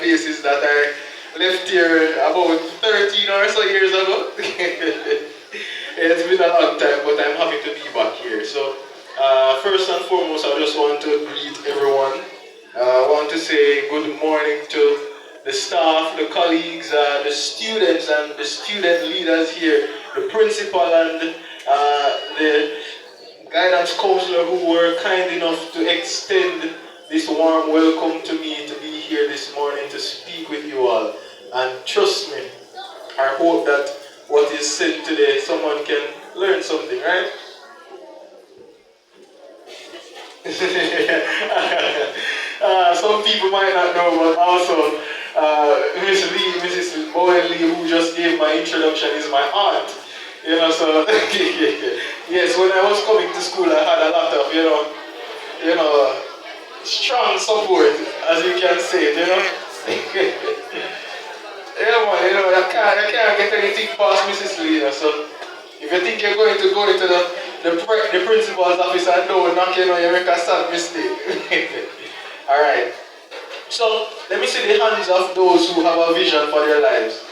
places that I left here about 13 or so years ago. It's been a long time, but I'm happy to be back here. So, first and foremost, I just want to greet everyone. I want to say good morning to the staff, the colleagues, the students, and the student leaders here, the principal and the guidance counselor who were kind enough to extend this warm welcome to me to be here this morning to speak with you all. And trust me, I hope that what is said today, someone can learn something, right? Some people might not know, but also Miss Lee, Mrs. Bowen Lee, who just gave my introduction, is my aunt. You know, so yes, when I was coming to school, I had a lot of, strong support, as you can say it, Yeah, man, I can't get anything past Mrs. Lee, so if you think you're going to go into the principal's office and don't knock, you make a sad mistake. Alright. So, let me see the hands of those who have a vision for their lives.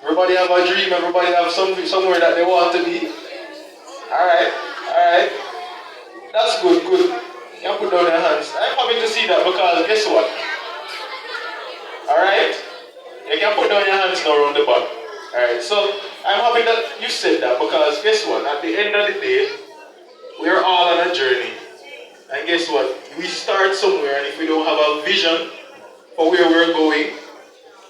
Everybody have a dream, everybody have somewhere that they want to be. Alright. That's good. You can put down your hands. I'm happy to see that because guess what? Alright? You can put down your hands now around the back. Alright, so I'm happy that you said that because guess what? At the end of the day, we're all on a journey. And guess what? We start somewhere, and if we don't have a vision for where we're going,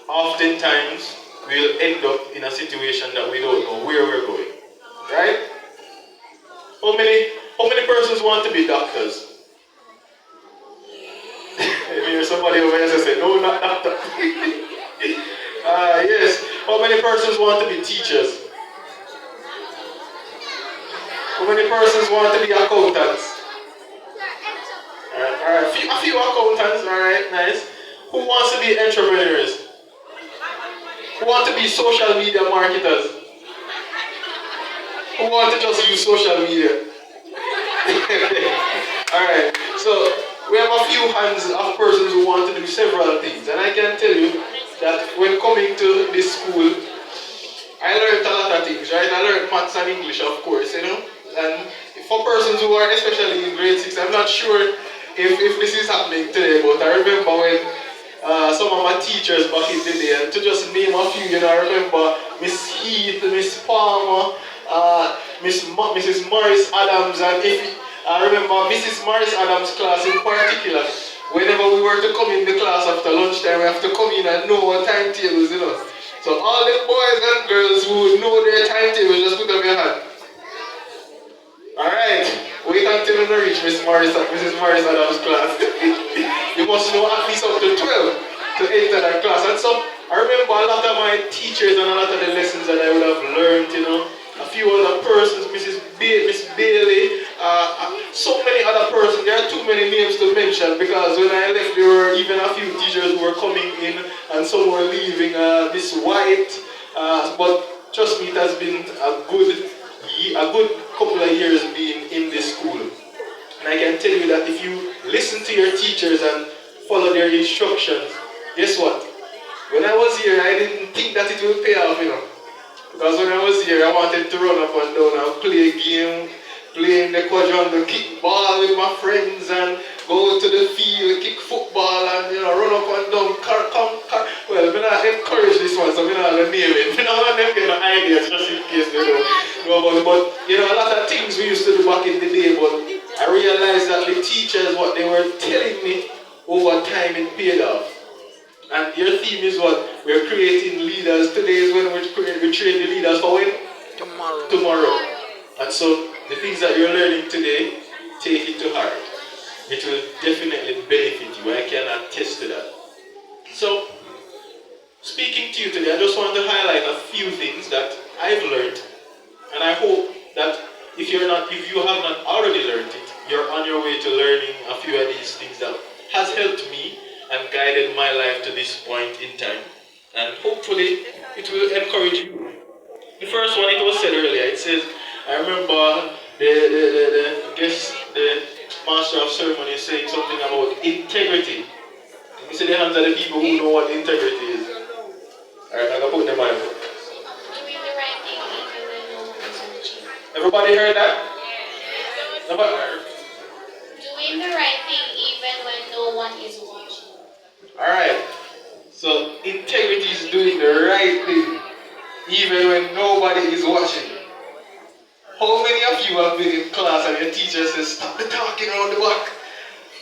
oftentimes we'll end up in a situation that we don't know where we're going. Right? How many persons want to be doctors? If you hear somebody over here say, no, not doctor. Yes. How many persons want to be teachers? How many persons want to be accountants? Alright. A few accountants, alright, nice. Who wants to be entrepreneurs? Who want to be social media marketers? Who want to just use social media? Alright, so we have a few hands of persons who want to do several things. And I can tell you that when coming to this school, I learned a lot of things, right? I learned maths and English, of course, And for persons who are especially in grade 6, I'm not sure if this is happening today, but I remember when some of my teachers back in the day, and to just name a few, I remember Miss Heath, Miss Palmer, Mrs. Morris Adams, and I remember Mrs. Morris Adams' class in particular. Whenever we were to come in the class after lunchtime, we have to come in and know our timetables, So all the boys and girls who know their timetable, just put up your hand. Alright, wait until you reach Mrs. Morris Adams' class. You must know at least up to 12 to enter that class. And so I remember a lot of my teachers and a lot of the lessons that I would have learned, A few other persons, Miss Bailey, so many other persons. There are too many names to mention because when I left, there were even a few teachers who were coming in and some were leaving. Miss White, but trust me, it has been a good couple of years being in this school. And I can tell you that if you listen to your teachers and follow their instructions, guess what? When I was here, I didn't think that it would pay off, Because when I was here, I wanted to run up and down and play a game, play in the quadrangle, kick ball with my friends and go to the field, kick football and run up and down, Well, I'm not encourage this one, so I'm not going to name it. I'm not going to get no ideas just in case they don't know about it. But, a lot of things we used to do back in the day, but I realized that the teachers, what they were telling me over time, it paid off. And your theme is what? We're creating leaders. Today is when we train the leaders for when? Tomorrow. And so, the things that you're learning today, take it to heart. It will definitely benefit you. I can attest to that. So, speaking to you today, I just want to highlight a few things that I've learned. And I hope that if you have not already learned it, you're on your way to learning a few of these things that has helped me and guided my life to this point in time. And hopefully, it will encourage you. The first one, it was said earlier, it says, I remember the master of ceremony saying something about integrity. He You see the hands of the people who know what integrity is. Alright, I'm gonna put them on. Doing the right thing even when no one is watching. Everybody heard that? Nobody? Doing the right thing even when no one is watching. Alright. So integrity is doing the right thing even when nobody is watching. How many of you have been in class and your teacher says, stop the talking around the back?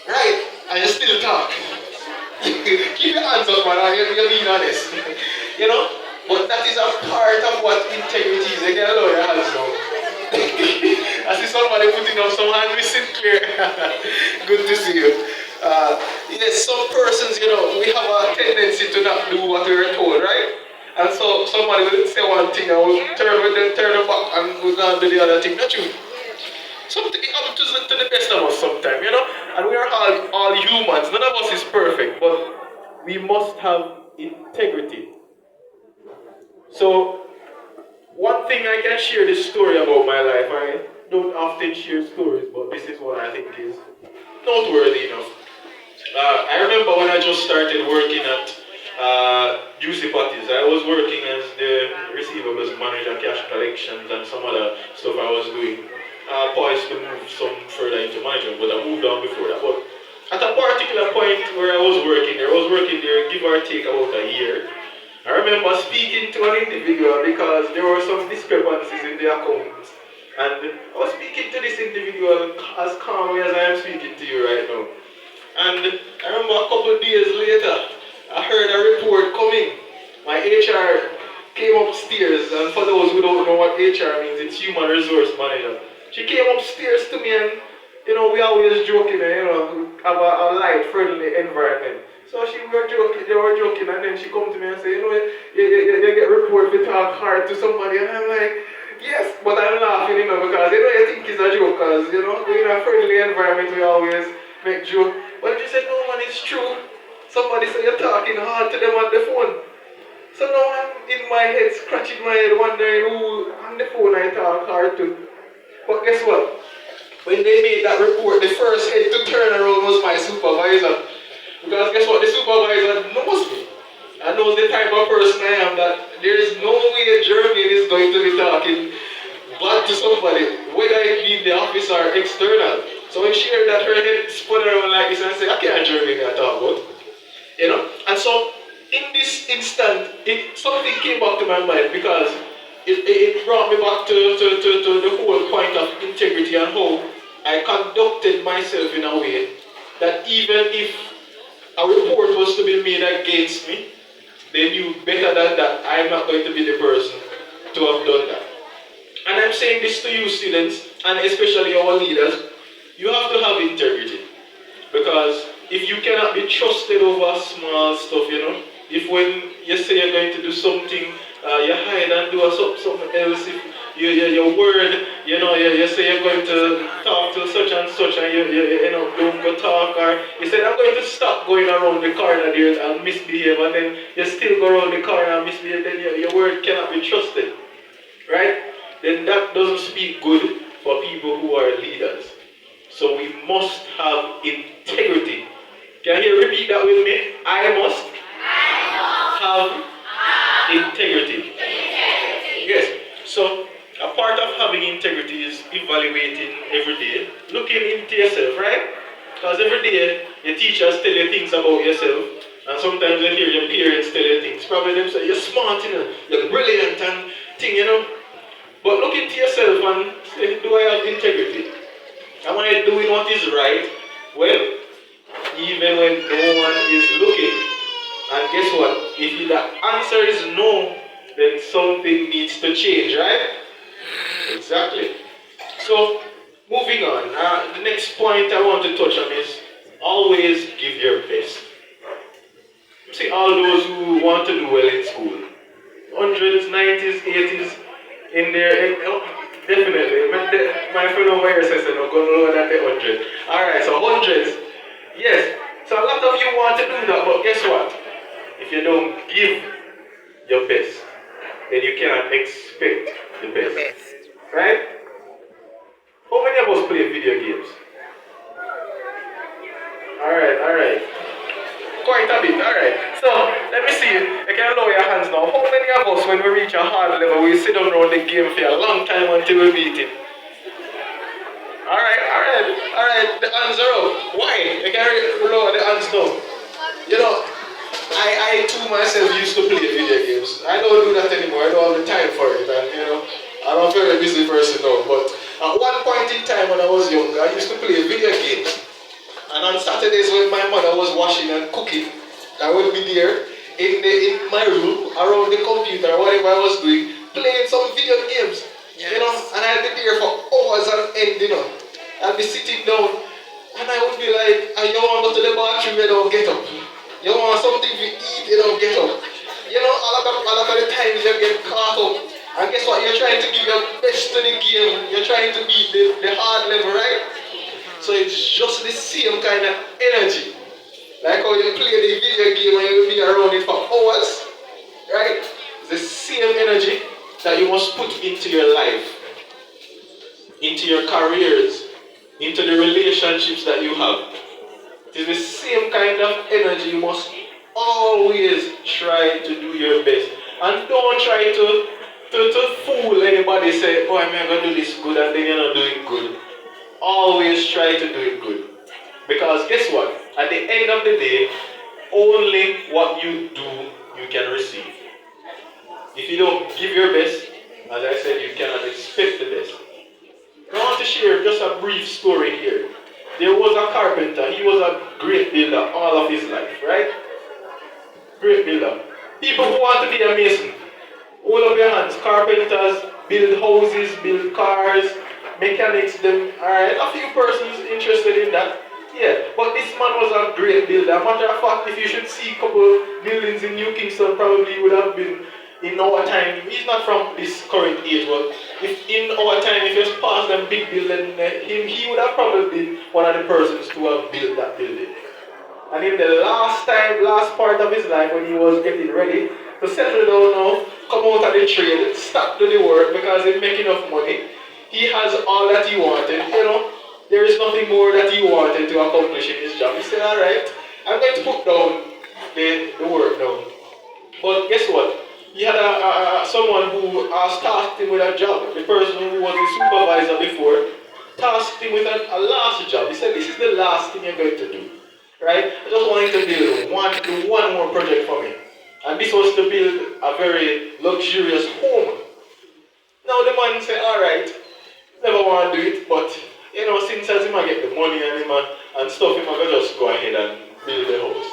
Right? And you still talk. Keep your hands up, man. You're being honest. You know? But that is a part of what integrity is. You can lower your hands now. I see somebody putting up some hands. Listen clear. Good to see you. Yes, some persons, we have a tendency to not do what we were told, right? And so somebody will say one thing and we'll turn back and we're going to do the other thing. Not you. Something happens to the best of us sometimes, And we are all humans. None of us is perfect, but we must have integrity. So, one thing I can share this story about my life. I don't often share stories, but this is what I think is noteworthy enough. I remember when I just started working at Juicy Patties. I was working as the receivables manager, cash collections, and some other stuff I was doing. Poised to move some further into management, but I moved on before that. But at a particular point where I was working there, give or take about a year. I remember speaking to an individual because there were some discrepancies in the account. And I was speaking to this individual as calmly as I am speaking to you right now. And I remember a couple of days later, I heard a report coming. My HR came upstairs, and for those who don't know what HR means, it's Human Resource Manager. She came upstairs to me and, we always joking, have a light, friendly environment. So they were joking, and then she come to me and say, you get report to talk hard to somebody, and I'm like, yes, but I'm laughing, because, you think it's a joke, because, we're in a friendly environment, we always make joke. But she said, no man, it's true. Somebody said you're talking hard to them on the phone. So now I'm in my head, scratching my head, wondering who on the phone I talk hard to. But guess what? When they made that report, the first head to turn around was my supervisor. Because guess what? The supervisor knows me. I knows the type of person I am, that there is no way Jermaine is going to be talking bad to somebody, whether it be in the office or external. So when she heard that, her head spun around like this and said, I can't Jermaine I talk about. And so in this instant, something came back to my mind because it brought me back to the whole point of integrity and how I conducted myself in a way that even if a report was to be made against me, they knew better than that I'm not going to be the person to have done that. And I'm saying this to you students, and especially our leaders, you have to have integrity. Because if you cannot be trusted over small stuff, if when you say you're going to do something, you hide and do something else, if your word, you say you're going to talk to such and such and you don't go talk, or you said I'm going to stop going around the corner there and misbehave, and then you still go around the corner and misbehave, then your word cannot be trusted, right? Then that doesn't speak good for people who are leaders. So we must have integrity. Can you repeat that with me? I must have integrity. Yes. So a part of having integrity is evaluating every day, looking into yourself, right? Because every day your teachers tell you things about yourself, and sometimes you hear your parents tell you things. Probably them say you're smart, you're brilliant and thing, But look into yourself and say, do I have integrity? Am I doing what is right? Well, even when no one is looking. And guess what? If the answer is no, then something needs to change, right? Exactly. So, moving on. The next point I want to touch on is always give your best. See, all those who want to do well in school. 100s, 90s, 80s, in there. Definitely. My friend over here says, no, go lower than the 100. Alright, so 100s. Yes. So a lot of you want to do that, but guess what? If you don't give your best, then you cannot expect the best. Right? How many of us play video games? Alright. Quite a bit, alright. So, let me see. You can lower your hands now. How many of us, when we reach a hard level, we sit down around the game for a long time until we beat it? Alright. The hands are up. Why? You can lower the hands now. You know, I too myself used to play video games. I don't do that anymore. I don't have the time for it. And, you know, I'm a very busy person now. But at one point in time when I was younger, I used to play video games. And on Saturdays when my mother was washing and cooking, I would be there in my room, around the computer, whatever I was doing, playing some video games. Yes. You know, and I'd be there for hours on end, you know. I'd be sitting down and I would be like, you want to go to the bathroom, you don't get up. You want something to eat, you don't get up. You know, a lot of the times you get caught up. And guess what? You're trying to give your best to the game. You're trying to beat the hard level, right? So it's just the same kind of energy. Like how you play the video game and you'll be around it for hours, right? It's the same energy that you must put into your life, into your careers, into the relationships that you have. It's the same kind of energy. You must always try to do your best. And don't try to fool anybody, say, boy, I'm going to do this good, and then you're not doing good. Always try to do it good. Because guess what? At the end of the day, only what you do, you can receive. If you don't give your best, as I said, you cannot expect the best. I want to share just a brief story here. There was a carpenter. He was a great builder all of his life, right? Great builder. People who want to be a mason, all of your hands. Carpenters build houses, build cars, mechanics, them, alright, a few persons interested in that. Yeah, but this man was a great builder. Matter of fact, if you should see a couple buildings in New Kingston, probably would have been in our time. He's not from this current age, but if in our time, if you pass them big building, he would have probably been one of the persons to have built that building. And in the last part of his life, when he was getting ready to settle down now, come out of the trade, stop doing the work because he make enough money. He has all that he wanted, you know. There is nothing more that he wanted to accomplish in his job. He said, alright, I'm going to put down the work now. But guess what? He had someone who tasked him with a job. The person who was the supervisor before tasked him with a last job. He said, this is the last thing you're going to do. Right? I just want you to build one more project for me. And this was to build a very luxurious home. Now the man said, alright, never want to do it, but you know, since as him I get the money and stuff, him I can just go ahead and build the house.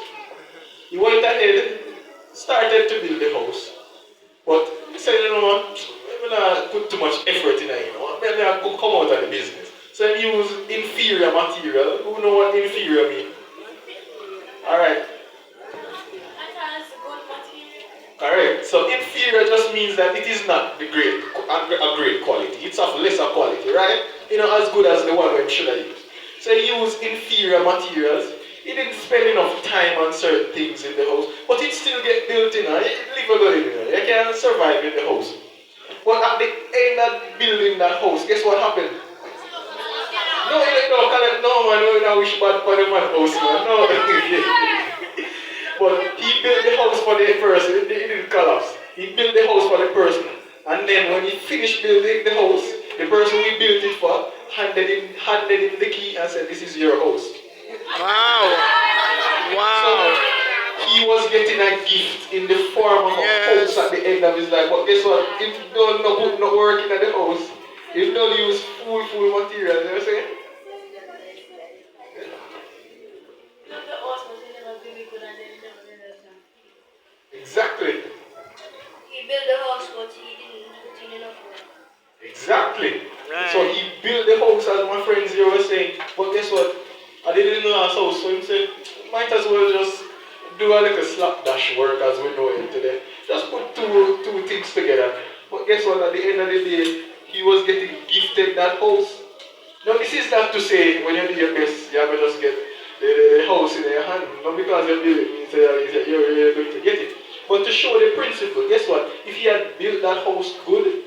He went ahead, started to build the house, but he said, you know what, I'm not put too much effort in it, you know, maybe I could come out of the business. So he used inferior material. Who know what inferior means? Alright. Correct. So inferior just means that it is not a great quality. It's of lesser quality, right? You know, as good as the one we should have used. So he used inferior materials. He didn't spend enough time on certain things in the house, but it still get built in. It live a good in there. You can survive in the house. But at the end of building that house, guess what happened? No, man, I wish bad for the man house, man. No. But he built the house for the person, it didn't collapse. He built the house for the person. And then when he finished building the house, the person we built it for handed him the key and said, this is your house. Wow. So he was getting a gift in the form of a house at the end of his life. But guess what? If you don't put no work in the house, if you don't use full material, you know what I'm saying? Exactly. He built the house, but he didn't put in enough work. Exactly. Right. So he built the house, as my friends here were saying. But guess what? I didn't know our house, so he said, might as well just do a little slapdash work as we know it today. Just put two things together. But guess what? At the end of the day, he was getting gifted that house. Now this is not to say when you do your best, you're going to just get the house in your hand. Not because you build it means that you're going to get it. But to show the principle, guess what? If he had built that house good,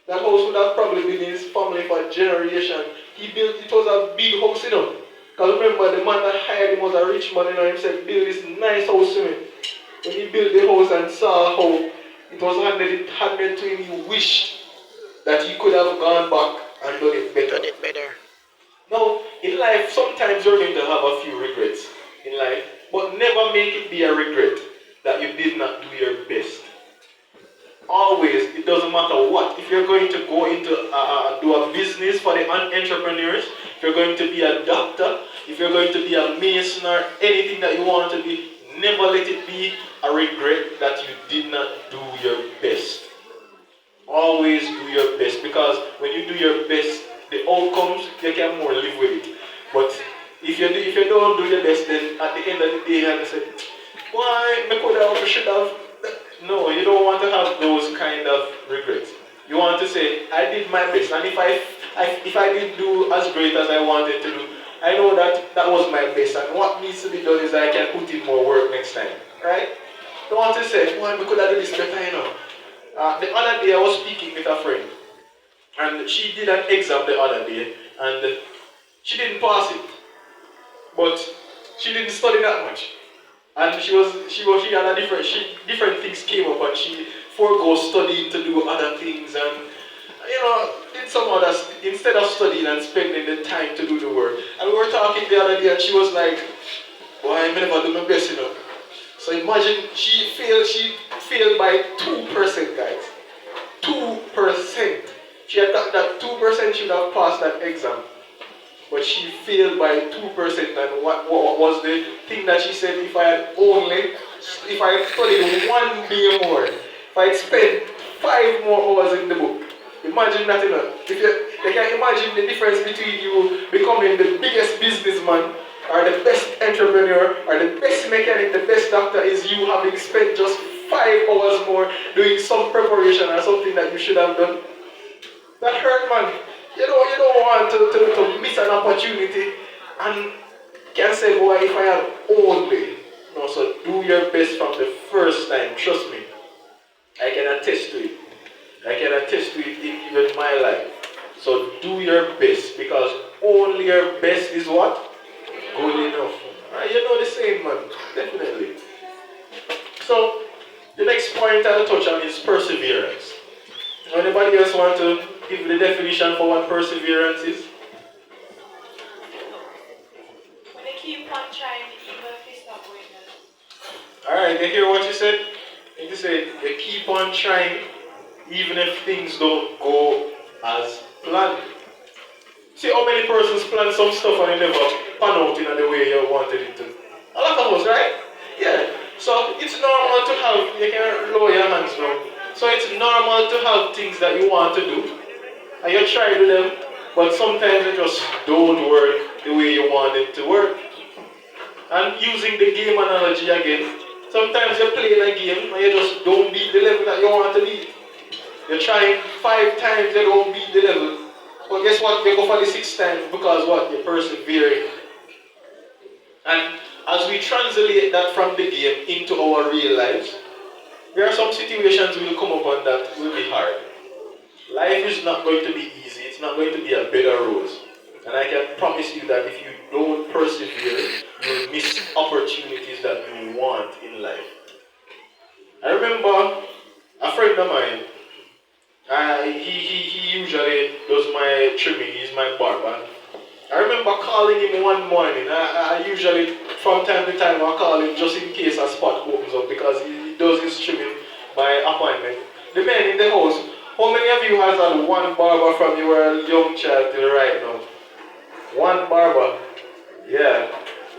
that house would have probably been in his family for a generation. He built, it was a big house, you know. Because remember, the man that hired him was a rich man, he said, build this nice house to me. When he built the house and saw how it was handed to him, he wished that he could have gone back and done it better. Now, in life, sometimes you're going to have a few regrets in life, but never make it be a regret that you did not do your best. Always, it doesn't matter what. If you're going to go into do a business for the entrepreneurs, if you're going to be a doctor, if you're going to be a mason or anything that you want to be, never let it be a regret that you did not do your best. Always do your best, because when you do your best, the outcomes, you can more live with it. But if you don't do your best, then at the end of the day, you have to say, why, me could have, should have. No, you don't want to have those kind of regrets. You want to say, I did my best, and if I didn't do as great as I wanted to do, I know that was my best, and what needs to be done is I can put in more work next time, right? Don't want to say, why, we could have done this better, you know. The other day I was speaking with a friend, and she did an exam the other day, and she didn't pass it, but she didn't study that much, and she had different things came up, and she forego studying to do other things, and did some others instead of studying and spending the time to do the work. And we were talking the other day, and she was like, "Why I never do my best, you know." So imagine she failed by 2%, guys. 2%. She had got that 2%, she would have passed that exam. But she failed by 2%. And what was the thing that she said? If I had studied 1 day more, if I had spent 5 more hours in the book. Imagine that, you know. If you can imagine the difference between you becoming the biggest businessman or the best entrepreneur, or the best mechanic, the best doctor, is you having spent just 5 hours more doing some preparation or something that you should have done. That hurt, man. You don't want to miss an opportunity and can say, boy, if I had only. No, so do your best from the first time. Trust me. I can attest to it. I can attest to it in even my life. So do your best, because only your best is what? Good enough. You know the same, man. Definitely. So, the next point I'll touch on is perseverance. Anybody else want to give the definition for what perseverance is? When they keep on trying, even if it's not going well. Alright, you hear what you said? You said you keep on trying even if things don't go as planned. See how many persons plan some stuff and they never pan out in the way you wanted it to. A lot of us, right? Yeah. So it's normal to have, you can lower your hands now. So it's normal to have things that you want to do, and you try to do them, but sometimes they just don't work the way you want it to work. And using the game analogy again, sometimes you're playing a game and you just don't beat the level that you want to beat. You're trying 5 times, you don't beat the level. But guess what? You go for the 6th time because what? You're persevering. And as we translate that from the game into our real lives, there are some situations we will come upon that will be hard. Life is not going to be easy. It's not going to be a bed of roses. And I can promise you that if you don't persevere, you'll miss opportunities that you want in life. I remember a friend of mine. He usually does my trimming. He's my barber. I remember calling him one morning. I usually, from time to time, I call him just in case a spot opens up, because he does his trimming by appointment. The man in the house, how many of you has had one barber from you were a young child till right now? One barber. Yeah.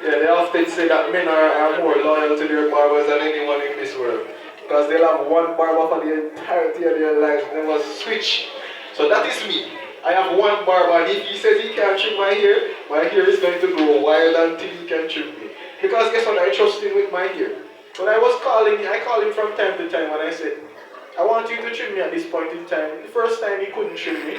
Yeah, they often say that men are more loyal to their barbers than anyone in this world. Because they'll have one barber for the entirety of their lives, never switch. So that is me. I have one barber, and if he says he can't trim my hair is going to grow wild until he can trim me. Because guess what, I trust him with my hair. When I called him from time to time, and I said, I want you to trim me at this point in time. The first time he couldn't trim me.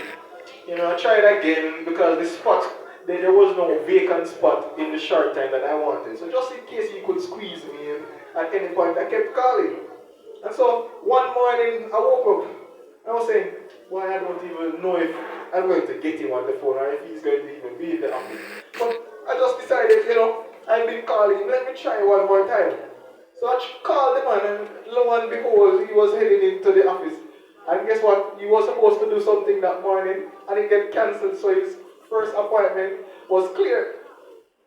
I tried again because the spot, there was no vacant spot in the short time that I wanted. So just in case he could squeeze me in at any point, I kept calling. And so one morning I woke up. I was saying, boy, I don't even know if I'm going to get him on the phone or if he's going to even be in the office. But I just decided, I've been calling, let me try one more time. So I called the man, and lo and behold, he was heading into the office. And guess what? He was supposed to do something that morning, and it get cancelled, so his first appointment was clear.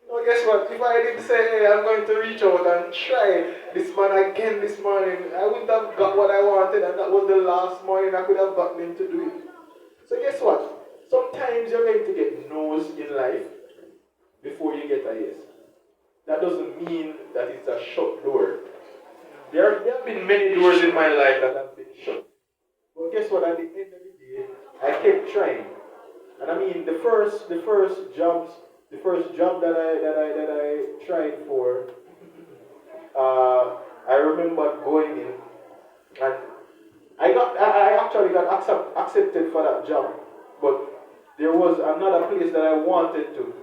Well, guess what? If I didn't say, hey, I'm going to reach out and try this man again this morning, I wouldn't have got what I wanted, and that was the last morning I could have gotten him to do it. So guess what? Sometimes you're going to get no's in life before you get a yes. That doesn't mean that it's a shut door. There have been many doors in my life that have been shut. But guess what? At the end of the day, I kept trying. And I mean, the first job that I tried for, I remember going in, and I actually got accepted for that job, but there was another place that I wanted to,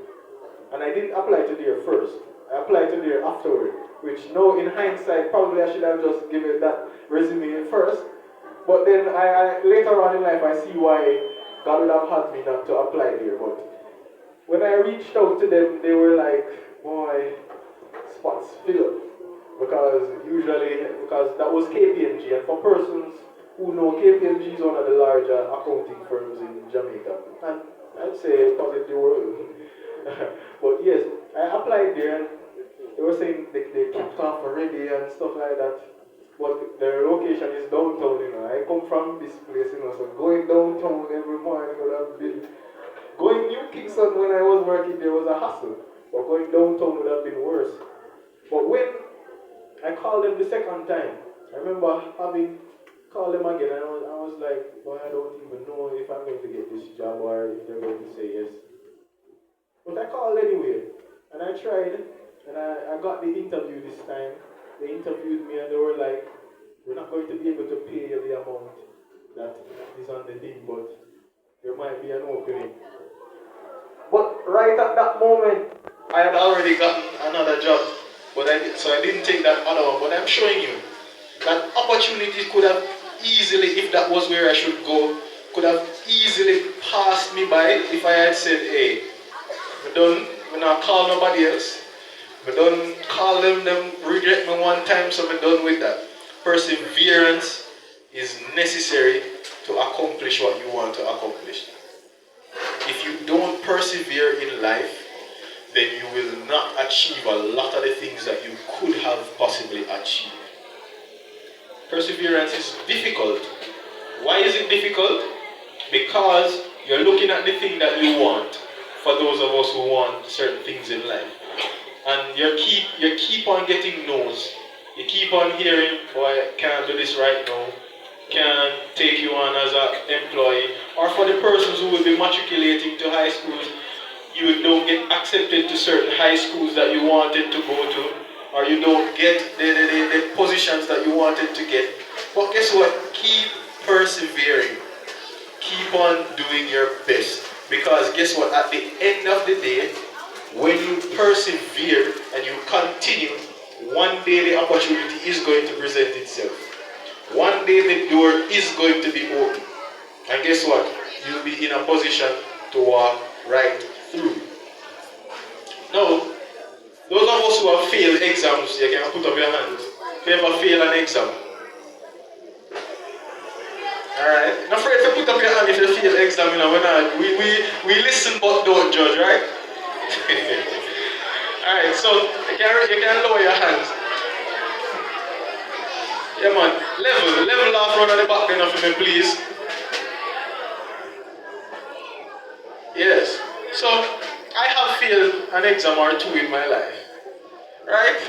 and I didn't apply to there first. I applied to there afterward, which now in hindsight, probably I should have just given that resume first. But then I later on in life, I see why God would have had me not to apply there. But when I reached out to them, they were like, boy, spots filled. Because that was KPMG, and for persons who know, KPMG is one of the larger accounting firms in Jamaica. And I'd say probably the world. But yes, I applied there, and they were saying they kicked off already and stuff like that. But their location is downtown, I come from this place, so going downtown every morning would have been... Going New Kingston when I was working there was a hassle, but going downtown would have been worse. But when I called them the second time, I remember having called them again, and I was like, well, I don't even know if I'm going to get this job or if they're going to say yes. But I called anyway, and I tried, and I got the interview this time. They interviewed me, and they were like, we're not going to be able to pay you the amount that is on the thing, but there might be an opening. But right at that moment, I had already gotten another job, so I didn't take that other one. But I'm showing you that opportunity could have easily, if that was where I should go, could have easily passed me by if I had said, hey, I'm not call nobody else. I don't call them reject me one time, so I'm done with that. Perseverance is necessary to accomplish what you want to accomplish. If you don't persevere in life, then you will not achieve a lot of the things that you could have possibly achieved. Perseverance is difficult. Why is it difficult? Because you're looking at the thing that you want, for those of us who want certain things in life. And you keep on getting no's. You keep on hearing, boy, can't do this right now. Can't take you on as an employee. Or for the persons who will be matriculating to high schools, you don't get accepted to certain high schools that you wanted to go to. Or you don't get the positions that you wanted to get. But guess what? Keep persevering. Keep on doing your best. Because guess what? At the end of the day, when you persevere and you continue, one day the opportunity is going to present itself. One day the door is going to be open. And guess what? You'll be in a position to walk right through. Now, those of us who have failed exams, you can put up your hands. If you ever fail an exam. Alright? Not afraid to put up your hand if you fail an exam. We listen but don't judge, right? Alright, so you can lower your hands. Yeah man, level off front of the back then for me please. Yes, so I have failed an exam or two in my life. Right?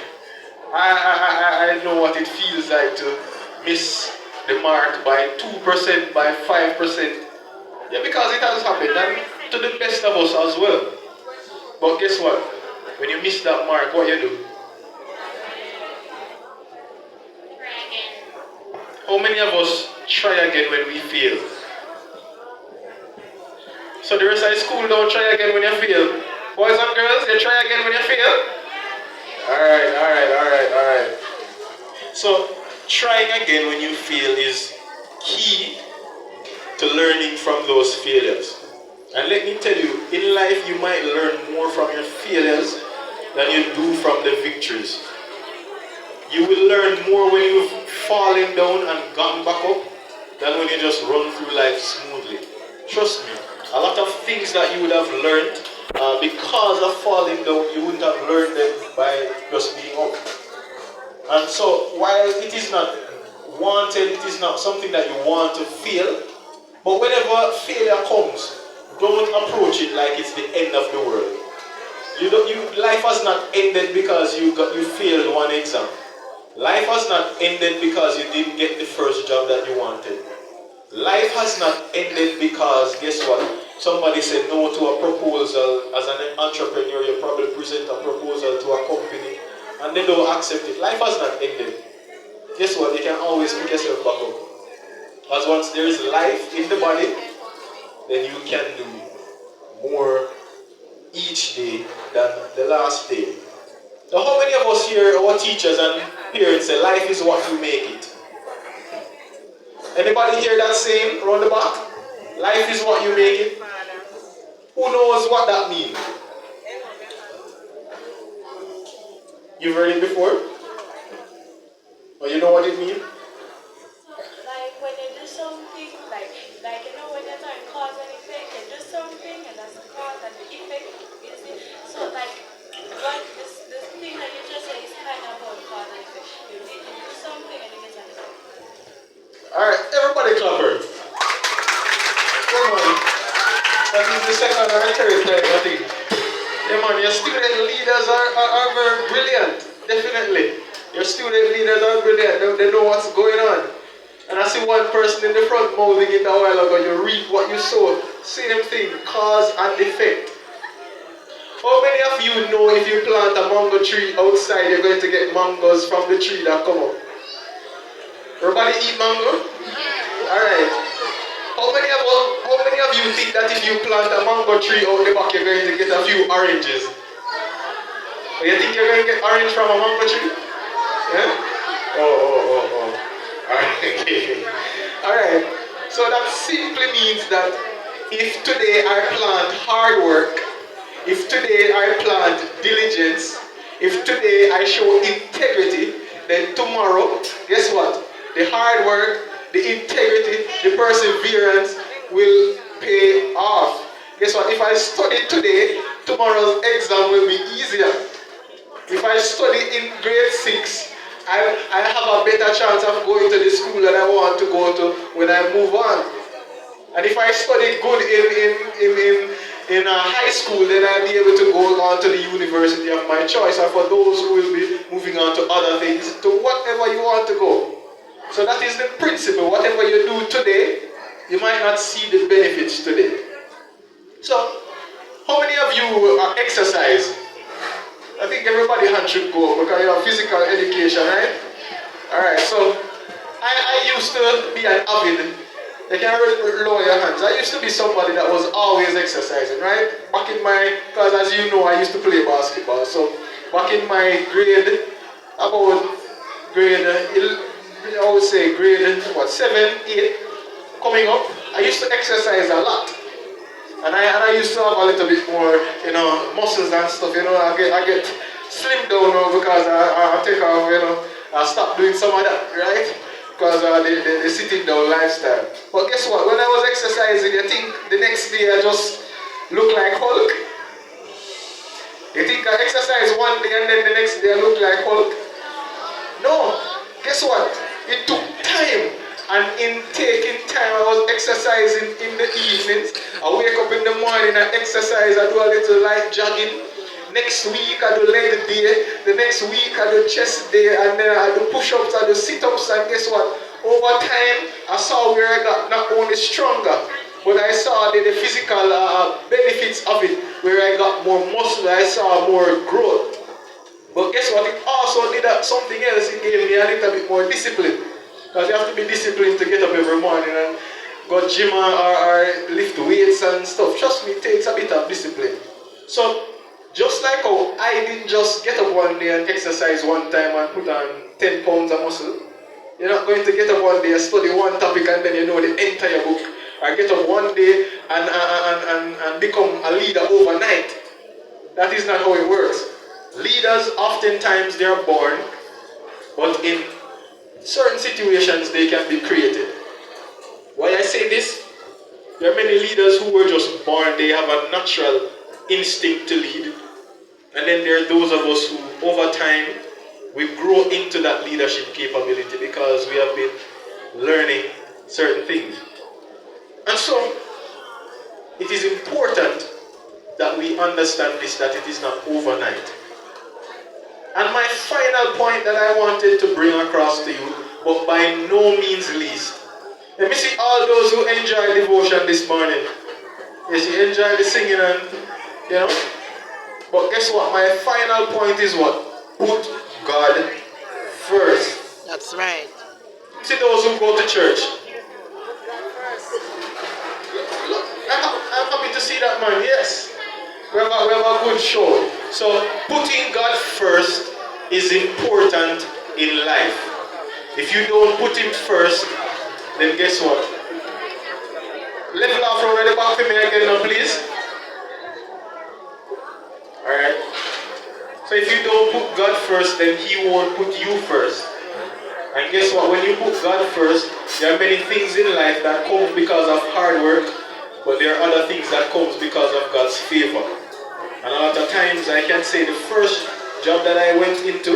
I know what it feels like to miss the mark by 2%, by 5%. Yeah, because it has happened, and to the best of us as well. But guess what? When you miss that mark, what you do? Try again. How many of us try again when we fail? So the rest of the school don't try again when you fail. Boys and girls, you try again when you fail? Alright. So trying again when you fail is key to learning from those failures. And let me tell you, in life you might learn more from your failures than you do from the victories. You will learn more when you've fallen down and gotten back up than when you just run through life smoothly. Trust me, a lot of things that you would have learned because of falling down, you wouldn't have learned them by just being up. And so, while it is not wanted, it is not something that you want to feel, but whenever failure comes, don't approach it like it's the end of the world. Life has not ended because you failed one exam. Life has not ended because you didn't get the first job that you wanted. Life has not ended because, guess what? Somebody said no to a proposal. As an entrepreneur, you probably present a proposal to a company and they don't accept it. Life has not ended. Guess what? You can always pick yourself back up. Because once there is life in the body, then you can do more each day than the last day. So how many of us here, our teachers and parents, say life is what you make it? Anybody hear that saying around the back? Life is what you make it. Who knows what that means? You've heard it before? Or you know what it means? Like when you do something, like you know when you're trying cause and effect, you do something and that's the cause and the effect, is it? So like what this thing that you just said is kind of about cause and effect. You do something and you get an effect. Alright, everybody clap her. Come on. That is the second or third time, I think. Yeah man, your student leaders are very brilliant. Definitely. Your student leaders are brilliant. They know what's going on. And I see one person in the front mouthing it a while ago. You reap what you sow. Same thing, cause and effect. How many of you know if you plant a mango tree outside, you're going to get mangoes from the tree that come up? Everybody eat mango? Alright. How many of you think that if you plant a mango tree out the back, you're going to get a few oranges? Or you think you're going to get orange from a mango tree? Yeah? Oh. Alright. So that simply means that if today I plant hard work, if today I plant diligence, if today I show integrity, then tomorrow, guess what? The hard work, the integrity, the perseverance will pay off. Guess what? If I study today, tomorrow's exam will be easier. If I study in grade 6, I have a better chance of going to the school that I want to go to when I move on. And if I study good in high school, then I'll be able to go on to the university of my choice. And for those who will be moving on to other things, to whatever you want to go. So that is the principle. Whatever you do today, you might not see the benefits today. So, how many of you exercise? I think everybody hand should go because you have physical education, right? Alright, so I used to be an avid. You can lower your hands. I used to be somebody that was always exercising, right? Back in because as you know, I used to play basketball. So back in my grade, I would say grade 7, 8, coming up, I used to exercise a lot. And I used to have a little bit more, muscles and stuff, I get slimmed down now because I take off, I stop doing some of that, right? Because the sitting down lifestyle. But guess what? When I was exercising, you think the next day I just look like Hulk? You think I exercise one day and then the next day I look like Hulk? No. Guess what? It took time. And in taking time, I was exercising in the evenings. I wake up in the morning and exercise. I do a little light jogging. Next week, I do leg day. The next week, I do chest day. And then I do push-ups, I do sit-ups. And guess what? Over time, I saw where I got not only stronger, but I saw the physical benefits of it. Where I got more muscle, I saw more growth. But guess what? It also did something else. It gave me a little bit more discipline. Because you have to be disciplined to get up every morning and go gym or lift weights and stuff. Trust me, it takes a bit of discipline. So, just like how I didn't just get up one day and exercise one time and put on 10 pounds of muscle, you're not going to get up one day and study one topic and then you know the entire book. or get up one day and become a leader overnight. That is not how it works. Leaders, oftentimes, they are born, but in certain situations, they can be created. Why I say this? There are many leaders who were just born, they have a natural instinct to lead. And then there are those of us who, over time, we grow into that leadership capability because we have been learning certain things. And so, it is important that we understand this, that it is not overnight. And my final point that I wanted to bring across to you, but by no means least, let me see all those who enjoy devotion this morning. Yes, you enjoy the singing and, But guess what? My final point is what? Put God first. That's right. See those who go to church. Look, I'm happy to see that, man. Yes. We have a good show. So, putting God first is important in life. If you don't put Him first, then guess what? Level off already back to me again now, please. Alright? So if you don't put God first, then He won't put you first. And guess what? When you put God first, there are many things in life that come because of hard work, but there are other things that comes because of God's favor. And a lot of times I can say the first job that I went into,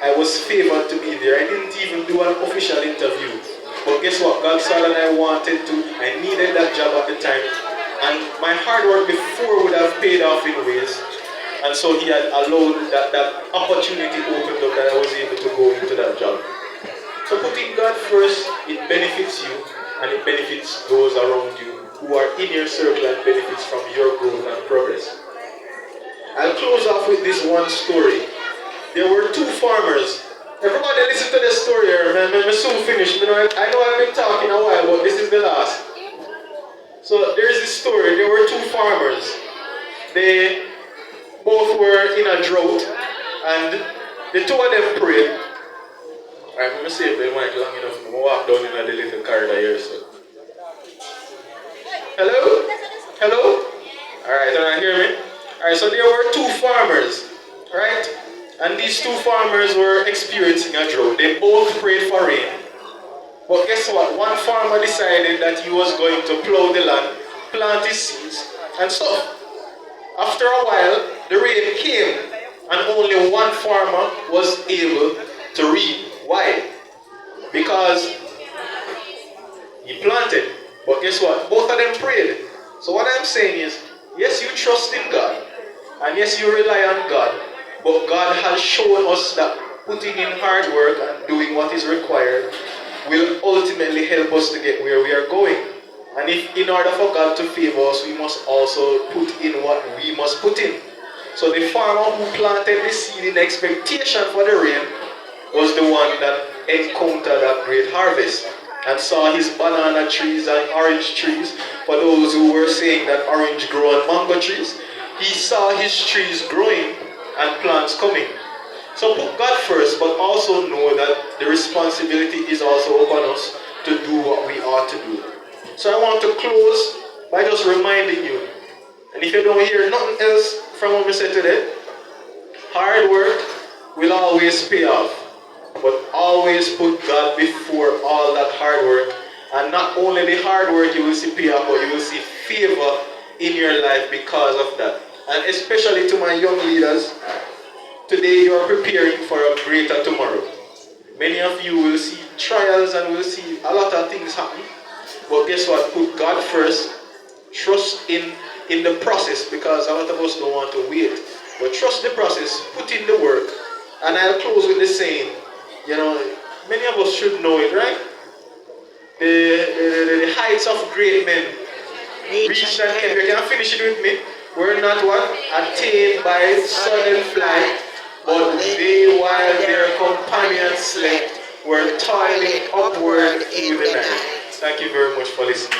I was favored to be there. I didn't even do an official interview. But guess what? God saw that I wanted to. I needed that job at the time. And my hard work before would have paid off in ways. And so He had allowed that opportunity opened up that I was able to go into that job. So putting God first, it benefits you and it benefits those around you who are in your circle and benefits from your growth and progress. I'll close off with this one story. There were two farmers. Everybody listen to this story here. I'm soon finished. I know I've been talking a while, but this is the last. So there's this story. There were two farmers. They both were in a drought, and the two of them prayed. Alright, let me see if the mic long enough. I'm going to walk down in the little corridor here. So. Hello? Hello? Alright, can you hear me? Alright, so there were two farmers, right? And these two farmers were experiencing a drought. They both prayed for rain. But guess what? One farmer decided that he was going to plow the land, plant his seeds, and stuff. After a while, the rain came, and only one farmer was able to reap. Why? Because he planted. But guess what? Both of them prayed. So what I'm saying is, yes, you trust in God, and yes, you rely on God. But God has shown us that putting in hard work and doing what is required will ultimately help us to get where we are going. And if in order for God to favor us, we must also put in what we must put in. So the farmer who planted the seed in expectation for the rain was the one that encountered a great harvest and saw his banana trees and orange trees. For those who were saying that orange grow on mango trees, he saw his trees growing and plants coming. So put God first, but also know that the responsibility is also upon us to do what we ought to do. So I want to close by just reminding you, and if you don't hear nothing else from what we said today, hard work will always pay off, but always put God before all that hard work. And not only the hard work you will see pay off, but you will see favor in your life because of that. And especially to my young leaders, today you are preparing for a greater tomorrow. Many of you will see trials and will see a lot of things happen. But guess what? Put God first. Trust in the process, because a lot of us don't want to wait. But trust the process. Put in the work. And I'll close with the saying, many of us should know it, right? The heights of great men reach and end. You can finish it with me. We're not what? Attained by sudden flight, but they, while their companions slept, were toiling upward in the night. Thank you very much for listening.